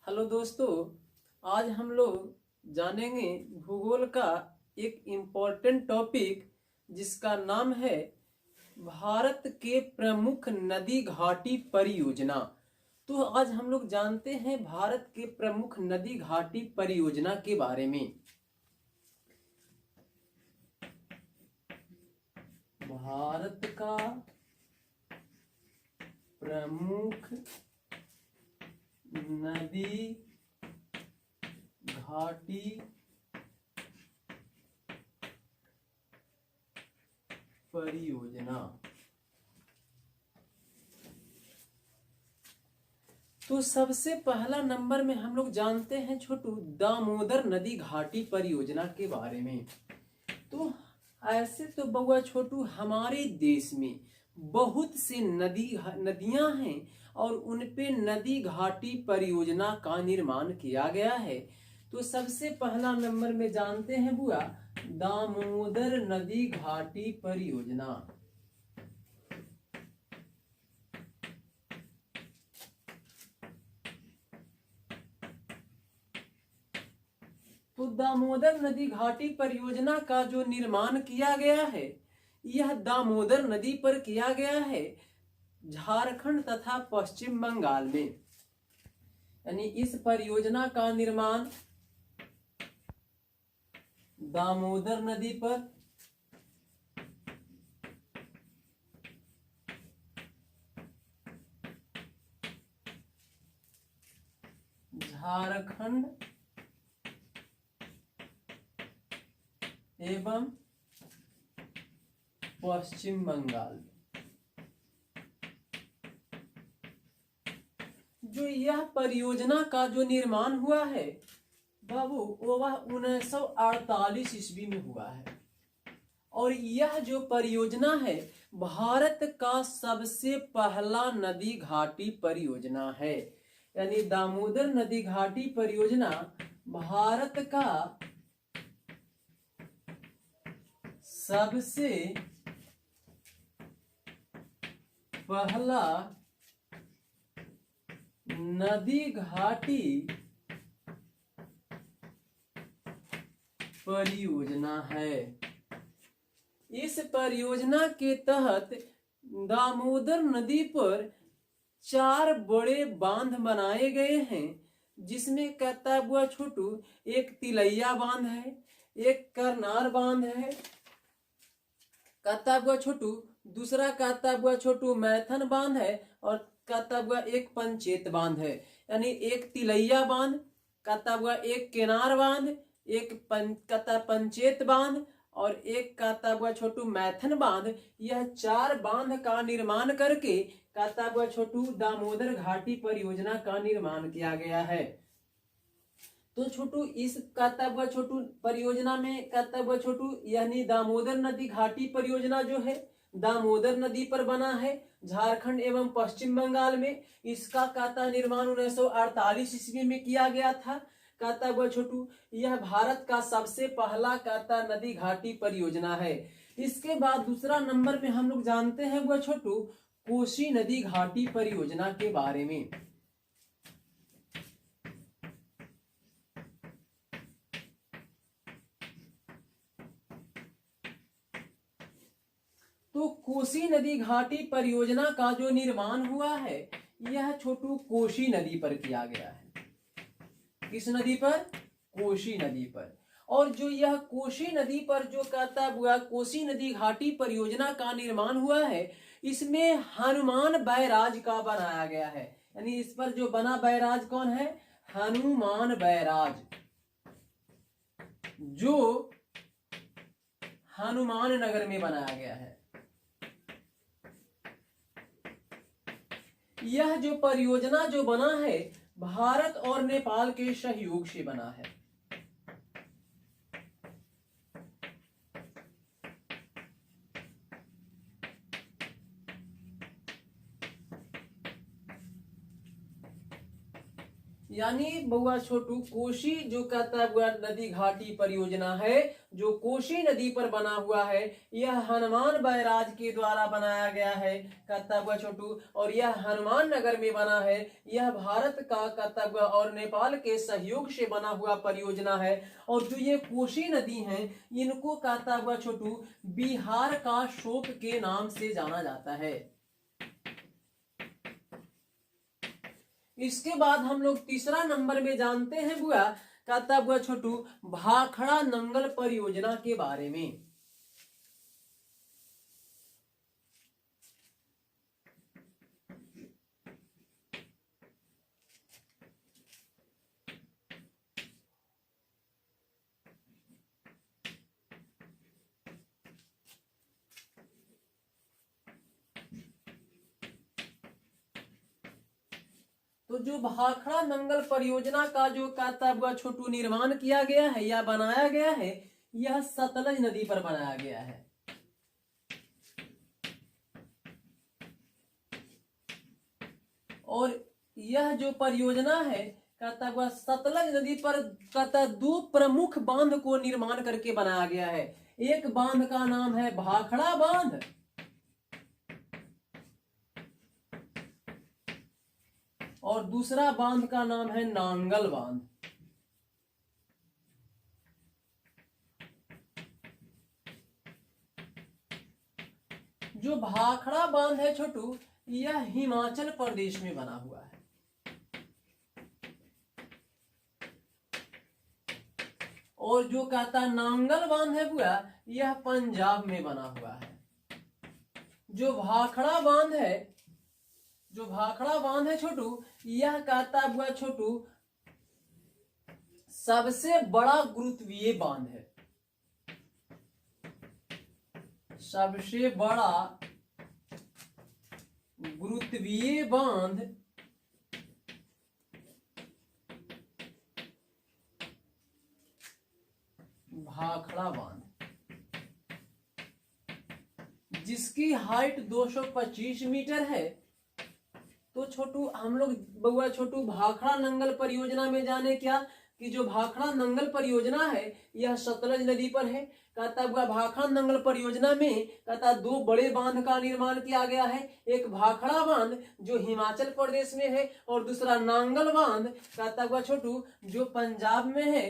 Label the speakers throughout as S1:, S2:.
S1: Hello दोस्तों। आज हम लोग जानेंगे भूगोल का एक इम्पोर्टेंट टॉपिक जिसका नाम है भारत के प्रमुख नदी घाटी परियोजना। तो आज हम लोग जानते हैं भारत के प्रमुख नदी घाटी परियोजना के बारे में। भारत का प्रमुख नदी घाटी परियोजना। तो सबसे पहला नंबर में हम लोग जानते हैं छोटू दामोदर नदी घाटी परियोजना के बारे में। तो ऐसे तो बउआ छोटू हमारे देश में बहुत से नदियां हैं और उनपे नदी घाटी परियोजना का निर्माण किया गया है। तो सबसे पहला नंबर में जानते हैं बुआ दामोदर नदी घाटी परियोजना। तो दामोदर नदी घाटी परियोजना का जो निर्माण किया गया है यह दामोदर नदी पर किया गया है झारखंड तथा पश्चिम बंगाल में। यानी इस परियोजना का निर्माण दामोदर नदी पर झारखंड एवं पश्चिम बंगाल। जो यह परियोजना का जो निर्माण हुआ है बाबू वह 1948 ईस्वी में हुआ है। और यह जो परियोजना है भारत का सबसे पहला नदी घाटी परियोजना है। यानी दामोदर नदी घाटी परियोजना भारत का सबसे पहला नदी घाटी परियोजना है। इस परियोजना के तहत दामोदर नदी पर 4 बड़े बांध बनाए गए हैं जिसमें कहता बुआ छोटू एक तिलैया बांध है, एक करनार बांध है कहता बुआ छोटू, दूसरा कहता बुआ छोटू मैथन बांध है और कहता बुआ एक पंचेत बांध है। यानी एक तिलैया बांध कहता बुआ, एक केनार बांध, एक कहता पंचेत बांध और एक कहता बुआ छोटू मैथन बांध। यह 4 बांध का निर्माण करके कहता बुआ छोटू दामोदर घाटी परियोजना का निर्माण किया गया है। तो छोटू इस कहता बुआ छोटू परियोजना में कहता बुआ छोटू यानी दामोदर नदी घाटी परियोजना जो है दामोदर नदी पर बना है झारखंड एवं पश्चिम बंगाल में। इसका कहता निर्माण 1948 ईस्वी में किया गया था। कहता बुआ छोटू यह भारत का सबसे पहला कहता नदी घाटी परियोजना है। इसके बाद दूसरा नंबर में हम लोग जानते हैं बुआ छोटू कोसी नदी घाटी परियोजना के बारे में। तो कोसी नदी घाटी परियोजना का जो निर्माण हुआ है यह छोटू कोसी नदी पर किया गया है। किस नदी पर? कोसी नदी पर। और जो यह कोसी नदी पर जो कहता हुआ कोसी नदी घाटी परियोजना का निर्माण हुआ है इसमें हनुमान बैराज का बनाया गया है। यानी इस पर जो बना बैराज कौन है? हनुमान बैराज, जो हनुमान नगर में बनाया गया है। यह जो परियोजना जो बना है भारत और नेपाल के सहयोग से बना है। यानी बउआ छोटू कोसी जो कहता हुआ नदी घाटी परियोजना है, जो कोसी नदी पर बना हुआ है, यह हनुमान बैराज के द्वारा बनाया गया है कहता हुआ छोटू, और यह हनुमान नगर में बना है। यह भारत का कहता हुआ और नेपाल के सहयोग से बना हुआ परियोजना है। और जो ये कोसी नदी है, इनको कहता हुआ छोटू बिहार का शोक के नाम से जाना जाता है। इसके बाद हम लोग तीसरा नंबर में जानते हैं बुआ कहता बुआ छोटू भाखड़ा नंगल परियोजना के बारे में। तो जो भाखड़ा नंगल परियोजना का जो कहता बुआ छोटू निर्माण किया गया है या बनाया गया है, यह सतलज नदी पर बनाया गया है। और यह जो परियोजना है कहता हुआ सतलज नदी पर कहता दो प्रमुख बांध को निर्माण करके बनाया गया है। एक बांध का नाम है भाखड़ा बांध और दूसरा बांध का नाम है नांगल बांध। जो भाखड़ा बांध है छोटू, यह हिमाचल प्रदेश में बना हुआ है। और जो कहता नांगल बांध है बुआ, यह पंजाब में बना हुआ है। जो भाखड़ा बांध है छोटू, यह कहता बुआ छोटू सबसे बड़ा गुरुत्वीय बांध है। सबसे बड़ा गुरुत्वीय बांध भाखड़ा बांध, जिसकी हाइट 225 मीटर है। तो छोटू हम लोग बउआ छोटू भाखड़ा नंगल परियोजना में जाने क्या कि जो भाखड़ा नंगल परियोजना है यह सतलज नदी पर है। कहता हुआ भाखड़ा नंगल परियोजना में कहता दो बड़े बांध का निर्माण किया गया है। एक भाखड़ा बांध जो हिमाचल प्रदेश में है और दूसरा नांगल बांध कहता हुआ छोटू जो पंजाब में है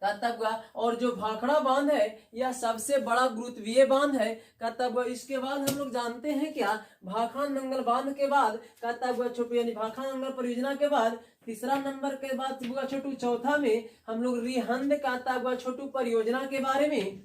S1: कहता हुआ। और जो भाखड़ा बांध है यह सबसे बड़ा गुरुत्वीय बांध है कहता हुआ। इसके बाद हम लोग जानते हैं क्या भाखड़ा नंगल बांध के बाद कहता हुआ छोटू यानी भाखड़ा नंगल परियोजना के बाद तीसरा नंबर के बाद हुआ छोटू चौथा में हम लोग रिहंद कहता हुआ छोटू परियोजना के बारे में।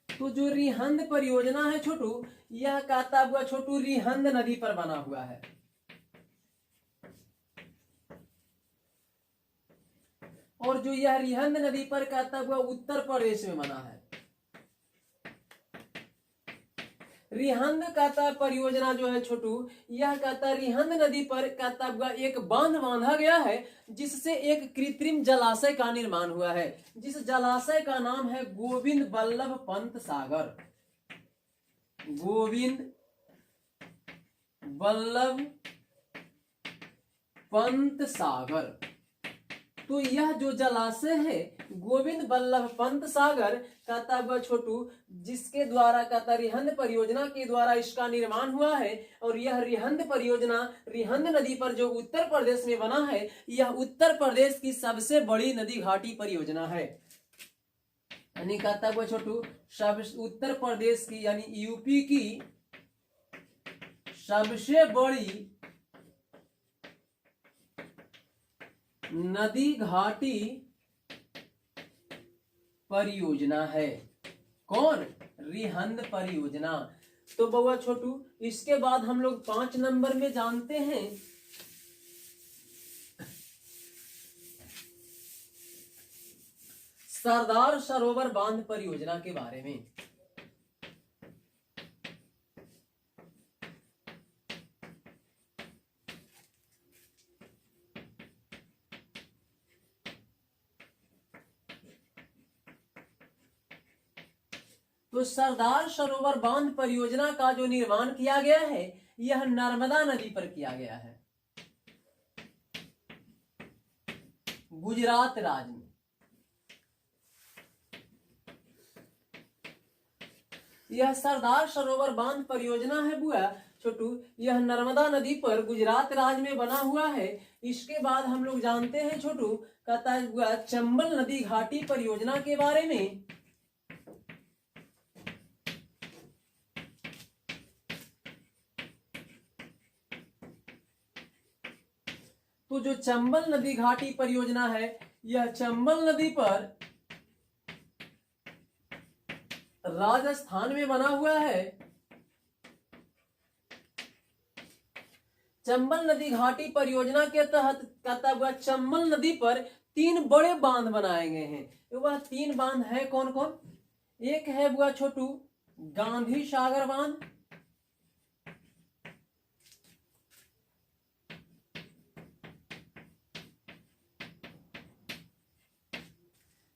S1: तो जो रिहंद परियोजना है छोटू, यह कहता हुआ छोटू रिहंद नदी पर बना हुआ है। और जो यह रिहंद नदी पर कहता हुआ उत्तर प्रदेश में बना है। रिहंद कहता परियोजना जो है छोटू, यह कहता रिहंद नदी पर कहता हुआ एक बांध बांधा गया है जिससे एक कृत्रिम जलाशय का निर्माण हुआ है। जिस जलाशय का नाम है गोविंद बल्लभ पंत सागर। गोविंद बल्लभ पंत सागर। तो यह जो जलाशय है गोविंद बल्लभ पंत सागर कहता हुआ छोटू, जिसके द्वारा कहता रिहंद परियोजना के द्वारा इसका निर्माण हुआ है। और यह रिहंद परियोजना रिहंद नदी पर जो उत्तर प्रदेश में बना है, यह उत्तर प्रदेश की सबसे बड़ी नदी घाटी परियोजना है। यानी कहता हुआ छोटू सब उत्तर प्रदेश की यानी यूपी की सबसे बड़ी नदी घाटी परियोजना है। कौन? रिहंद परियोजना। तो बउआ छोटू इसके बाद हम लोग 5 नंबर में जानते हैं सरदार सरोवर बांध परियोजना के बारे में। तो सरदार सरोवर बांध परियोजना का जो निर्माण किया गया है यह नर्मदा नदी पर किया गया है, गुजरात राज्य में। यह सरदार सरोवर बांध परियोजना है बुआ छोटू, यह नर्मदा नदी पर गुजरात राज्य में बना हुआ है। इसके बाद हम लोग जानते हैं छोटू, कहता है बुआ चंबल नदी घाटी परियोजना के बारे में। तो जो चंबल नदी घाटी परियोजना है यह चंबल नदी पर राजस्थान में बना हुआ है। चंबल नदी घाटी परियोजना के तहत कहता हुआ चंबल नदी पर 3 बड़े बांध बनाए गए हैं। वह 3 बांध है कौन कौन? एक है बुआ छोटू गांधी सागर बांध,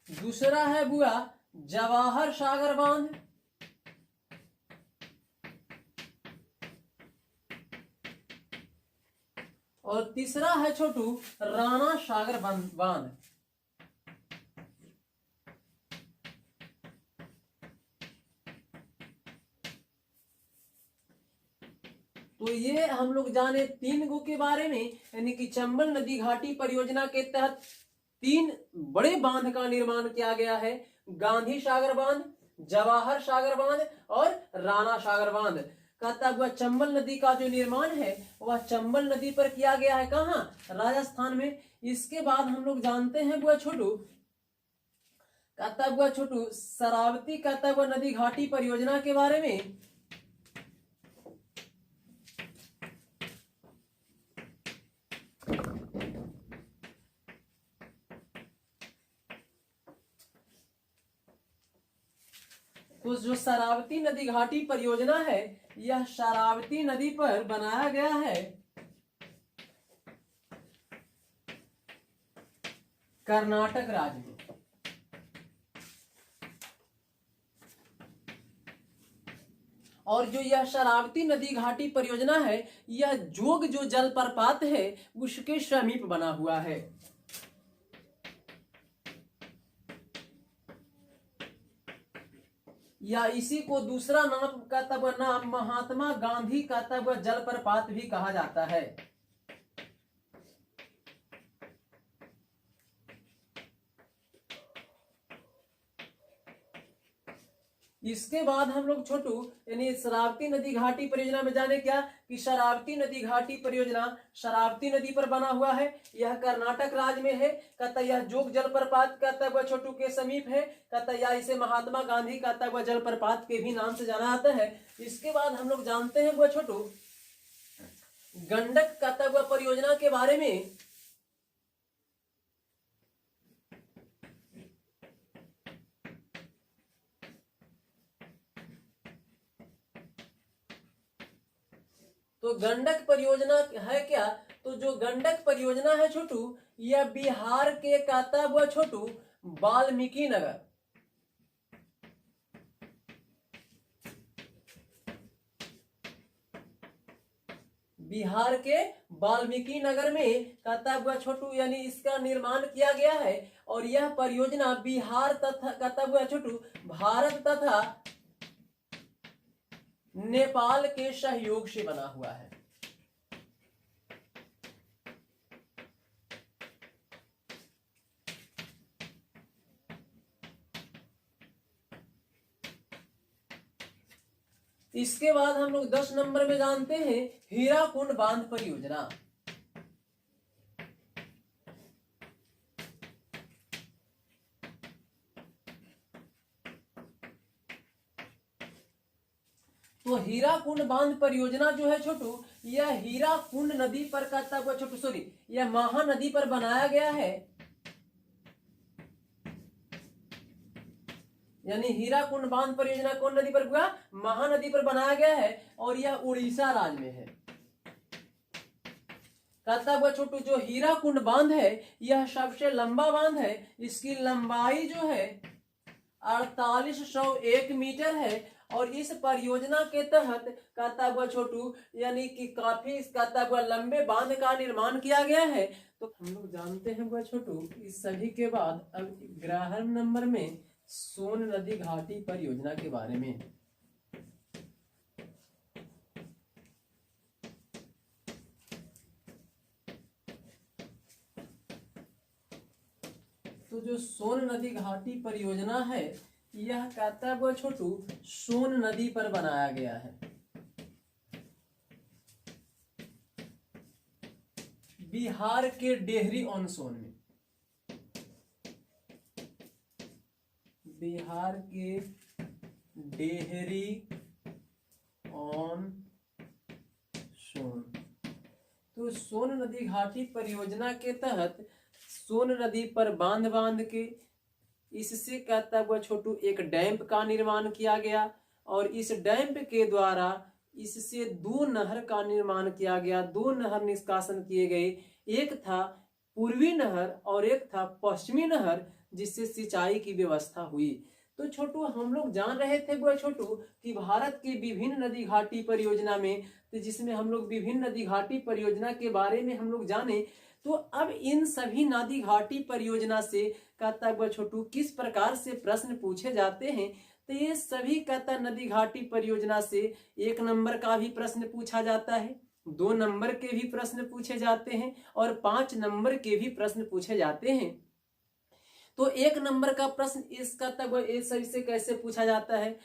S1: दूसरा है बुआ जवाहर सागर बांध, और तीसरा है छोटू राणा सागर बांध। तो ये हम लोग जाने 3 गो के बारे में, यानी कि चंबल नदी घाटी परियोजना के तहत 3 बड़े बांध का निर्माण किया गया है, गांधी सागर बांध, जवाहर सागर बांध और राणा सागर बांध। कहता हुआ चंबल नदी का जो निर्माण है वह चंबल नदी पर किया गया है, कहाँ? राजस्थान में। इसके बाद हम लोग जानते हैं बुआ छोटू, कहता हुआ छोटू शरावती कहता हुआ नदी घाटी परियोजना के बारे में। तो जो शरावती नदी घाटी परियोजना है यह शरावती नदी पर बनाया गया है कर्नाटक राज्य में। और जो यह शरावती नदी घाटी परियोजना है यह जोग जो जलप्रपात है उसके समीप बना हुआ है। या इसी को दूसरा नाम कहता हुआ नाम महात्मा गांधी कहता हुआ जलप्रपात भी कहा जाता है। इसके बाद हम लोग छोटू यानी शरावती नदी घाटी परियोजना में जाने क्या कि शरावती नदी घाटी परियोजना शरावती नदी पर बना हुआ है, यह कर्नाटक राज्य में है। कहता यह जोग जलप्रपात कहता हुआ छोटू के समीप है। कहता यह इसे महात्मा गांधी कहता हुआ जलप्रपात के भी नाम से जाना जाता है। इसके बाद हम लोग जानते हैं वह छोटू गंडक कहता हुआ परियोजना के बारे में। तो गंडक परियोजना है क्या? तो जो गंडक परियोजना है छोटू यह बिहार के कहता हुआ छोटू वाल्मीकि नगर, बिहार के वाल्मीकि नगर में कहता हुआ छोटू यानी इसका निर्माण किया गया है। और यह परियोजना बिहार तथा कहता हुआ छोटू भारत तथा नेपाल के सहयोग से बना हुआ है। इसके बाद हम लोग 10 नंबर में जानते हैं हीराकुंड बांध परियोजना। तो हीराकुंड बांध परियोजना जो है छोटू यह हीराकुंड नदी पर कहता हुआ छोटू सॉरी यह महानदी पर बनाया गया है। यानी हीराकुंड बांध परियोजना कौन नदी पर हुआ? महानदी पर बनाया गया है और यह उड़ीसा राज्य में है। कहता हुआ छोटू जो हीराकुंड बांध है यह सबसे लंबा बांध है। इसकी लंबाई जो है 4801 मीटर है। और इस परियोजना के तहत कहता हुआ छोटू यानी कि काफी कहता हुआ लंबे बांध का निर्माण किया गया है। तो हम लोग जानते हैं हुआ छोटू इस सभी के बाद अब 11 नंबर में सोन नदी घाटी परियोजना के बारे में। तो जो सोन नदी घाटी परियोजना है यह कहता है छोटू सोन नदी पर बनाया गया है। बिहार के डेहरी ऑन सोन में, बिहार के डेहरी ऑन सोन। तो सोन नदी घाटी परियोजना के तहत सोन नदी पर बांध बांध के इससे कहता हुआ छोटू एक डैम का निर्माण किया गया। और इस डैम के द्वारा इससे 2 नहर का निर्माण किया गया, 2 नहर निष्कासन किए गए। एक था पूर्वी नहर और एक था पश्चिमी नहर, जिससे सिंचाई की व्यवस्था हुई। तो छोटू हम लोग जान रहे थे वो छोटू कि भारत की विभिन्न नदी घाटी परियोजना में, तो जिसमें हम लोग विभिन्न नदी घाटी परियोजना के बारे में हम लोग जाने। तो अब इन सभी नदी घाटी परियोजना से कहता हुआ छोटू किस प्रकार से प्रश्न पूछे जाते हैं। तो ये सभी कहता नदी घाटी परियोजना से 1 नंबर का भी प्रश्न पूछा जाता है, 2 नंबर के भी प्रश्न पूछे जाते हैं और 5 नंबर के भी प्रश्न पूछे जाते हैं। तो 1 नंबर का प्रश्न इसका तब इस सभी से कैसे पूछा जाता है।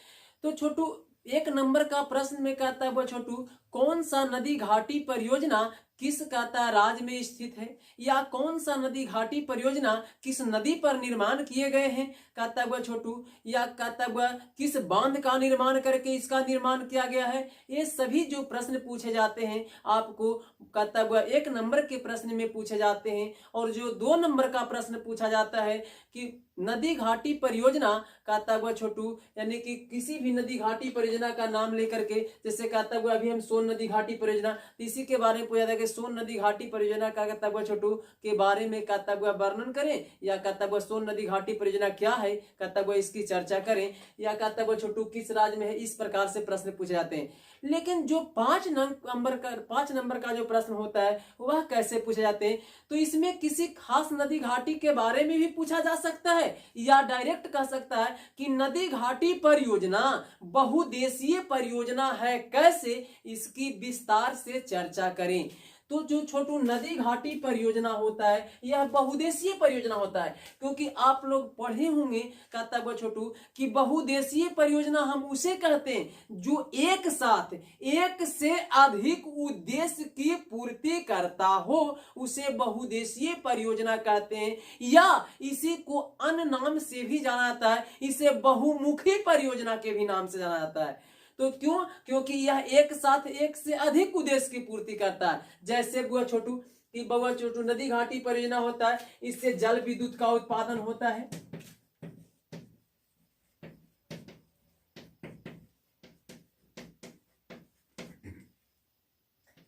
S1: तो छोटू 1 नंबर का प्रश्न में कहता है छोटू कौन सा नदी घाटी परियोजना किस कहता राज्य में स्थित है, या कौन सा नदी घाटी परियोजना किस नदी पर निर्माण किए गए हैं कहता हुआ छोटू, या कहता हुआ किस बांध का निर्माण करके इसका निर्माण किया गया है। ये सभी जो प्रश्न पूछे जाते हैं आपको कहता हुआ 1 नंबर के प्रश्न में पूछे जाते हैं। और जो 2 नंबर का प्रश्न पूछा जाता है कि नदी घाटी परियोजना कहता हुआ छोटू यानी कि किसी भी नदी घाटी परियोजना का नाम लेकर के, जैसे कहता हुआ अभी हम सोन नदी घाटी परियोजना, इसी के बारे में पूछा था कि सोन नदी घाटी परियोजना का कहता हुआ छोटू के बारे में कहता हुआ वर्णन करें, या कहता हुआ सोन नदी घाटी परियोजना क्या है कहता हुआ इसकी चर्चा करें, या कहता हुआ छोटू किस राज्य में है। इस प्रकार से प्रश्न पूछे जाते हैं। लेकिन जो 5 नंबर का जो प्रश्न होता है वह कैसे पूछे जाते हैं। तो इसमें किसी खास नदी घाटी के बारे में भी पूछा जा सकता है, या डायरेक्ट कह सकता है कि नदी घाटी परियोजना बहुउद्देशीय परियोजना है, कैसे इसकी विस्तार से चर्चा करें। तो जो छोटू नदी घाटी परियोजना होता है यह बहुउद्देशीय परियोजना होता है, क्योंकि आप लोग पढ़े होंगे कहता है छोटू कि बहुउद्देशीय परियोजना हम उसे कहते हैं जो एक साथ एक से अधिक उद्देश्य की पूर्ति करता हो, उसे बहुउद्देशीय परियोजना कहते हैं। या इसी को अन्य नाम से भी जाना जाता है, इसे बहुमुखी परियोजना के भी नाम से जाना जाता है। तो क्यों? क्योंकि यह एक साथ एक से अधिक उद्देश्य की पूर्ति करता है। जैसे बुआ छोटू कि बुआ छोटू नदी घाटी परियोजना होता है, इससे जल विद्युत का उत्पादन होता है,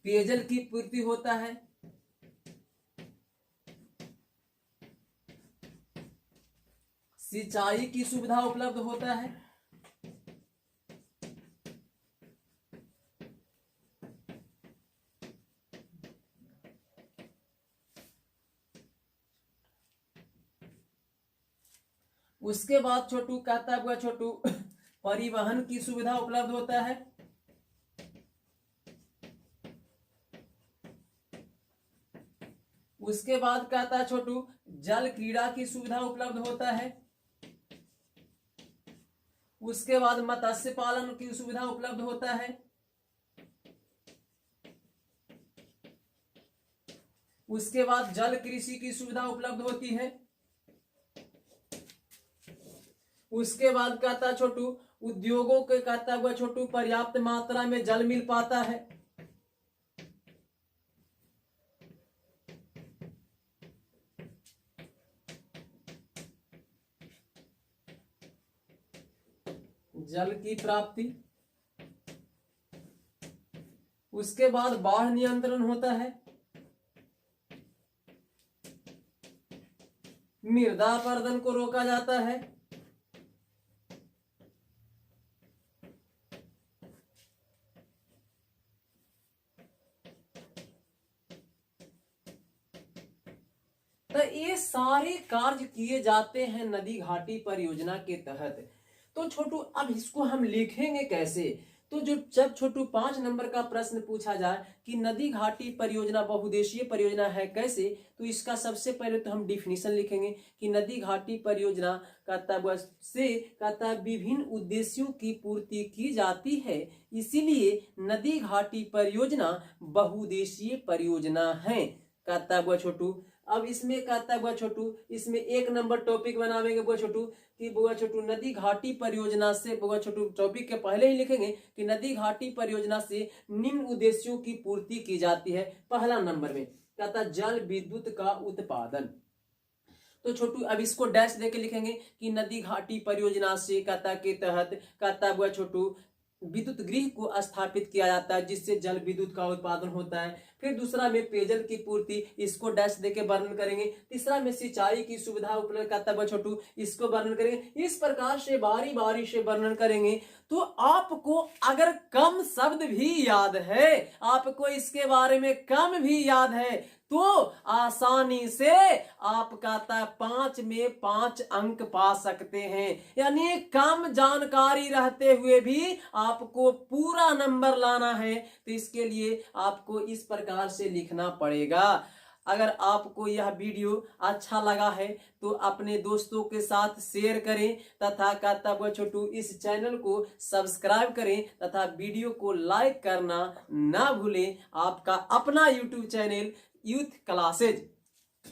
S1: पेयजल की पूर्ति होता है, सिंचाई की सुविधा उपलब्ध होता है, उसके बाद छोटू कहता हुआ छोटू परिवहन की सुविधा उपलब्ध होता है, उसके बाद कहता है छोटू जल क्रीड़ा की सुविधा उपलब्ध होता है, उसके बाद मत्स्य पालन की सुविधा उपलब्ध होता है, उसके बाद जल कृषि की सुविधा उपलब्ध होती है, उसके बाद कहता छोटू उद्योगों के कहता हुआ छोटू पर्याप्त मात्रा में जल मिल पाता है, जल की प्राप्ति, उसके बाद बाढ़ नियंत्रण होता है, मृदा अपरदन को रोका जाता है, तो ये सारे कार्य किए जाते हैं नदी घाटी परियोजना के तहत। तो छोटू अब इसको हम लिखेंगे कैसे? तो जो जब छोटू 5 नंबर का प्रश्न पूछा जाए कि नदी घाटी परियोजना बहुउद्देशीय परियोजना है कैसे, तो इसका सबसे पहले तो हम डिफिनीशन लिखेंगे कि नदी घाटी परियोजना कहता विभिन्न उद्देश्यों की पूर्ति की जाती है, इसीलिए नदी घाटी परियोजना बहुउद्देशीय परियोजना है। कहता बुआ छोटू अब इसमें कहता बुआ छोटू इसमें 1 नंबर टॉपिक बनावेंगे बुआ छोटू कि बुआ छोटू नदी घाटी परियोजना से, बुआ छोटू टॉपिक के पहले ही लिखेंगे कि नदी घाटी परियोजना से निम्न उद्देश्यों की पूर्ति की जाती है। पहला नंबर में कहता जल विद्युत का उत्पादन। तो छोटू अब इसको डैश देके लिखेंगे कि नदी घाटी परियोजना से कहता के तहत कहता बुआ छोटू विद्युत गृह को स्थापित किया जाता है, जिससे जल विद्युत का उत्पादन होता है। फिर दूसरा में पेयजल की पूर्ति, इसको डैश देके वर्णन करेंगे। तीसरा में सिंचाई की सुविधा उपलब्ध करता है छोटू, इसको वर्णन करेंगे। इस प्रकार से बारी बारी से वर्णन करेंगे। तो आपको अगर कम शब्द भी याद है, आपको इसके बारे में कम भी याद है, तो आसानी से आप कहता 5 में 5 अंक पा सकते हैं। यानी कम जानकारी रहते हुए भी आपको पूरा नंबर लाना है, तो इसके लिए आपको इस प्रकार से लिखना पड़ेगा। अगर आपको यह वीडियो अच्छा लगा है तो अपने दोस्तों के साथ शेयर करें तथा कहता बुआ छोटू इस चैनल को सब्सक्राइब करें तथा वीडियो को लाइक करना ना भूलें। आपका अपना यूट्यूब चैनल यूथ क्लासेज।